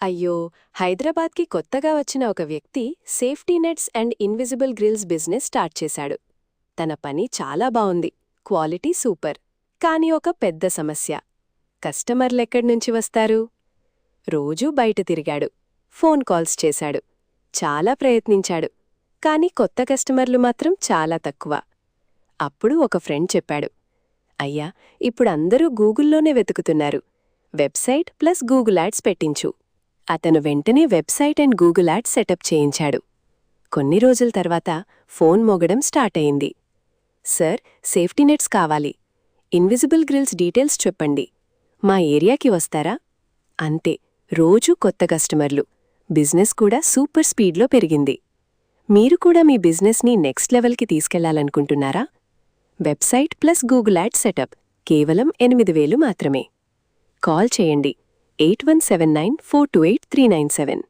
అయ్యో, హైదరాబాద్కి కొత్తగా వచ్చిన ఒక వ్యక్తి safety nets and invisible grills business start చేశాడు. తన పని చాలా బావుంది, క్వాలిటీ సూపర్. కానీ ఒక పెద్ద సమస్య. కస్టమర్లెక్కడ్నుంచి వస్తారు? రోజూ బయట తిరిగాడు, ఫోన్ కాల్స్ చేశాడు, చాలా ప్రయత్నించాడు. కానీ కొత్త కస్టమర్లు మాత్రం చాలా తక్కువ. అప్పుడు ఒక ఫ్రెండ్ చెప్పాడు, అయ్యా, ఇప్పుడందరూ గూగుల్లోనే వెతుకుతున్నారు. వెబ్సైట్ ప్లస్ గూగుల్ యాడ్స్ పెట్టించు. అతను వెంటనే website and Google ads setup చేయించాడు. కొన్ని రోజుల తర్వాత ఫోన్ మోగడం స్టార్ట్ అయింది. సార్, సేఫ్టీనెట్స్ కావాలి. ఇన్విజిబుల్ గ్రిల్స్ డీటెయిల్స్ చెప్పండి. మా ఏరియాకి వస్తారా? అంతే, రోజూ కొత్త కస్టమర్లు. బిజినెస్ కూడా సూపర్ స్పీడ్లో పెరిగింది. మీరు కూడా మీ బిజినెస్ని నెక్స్ట్ లెవెల్కి తీసుకెళ్లాలనుకుంటున్నారా? Website plus Google ads setup కేవలం 8,000 మాత్రమే. కాల్ చేయండి 8179428397.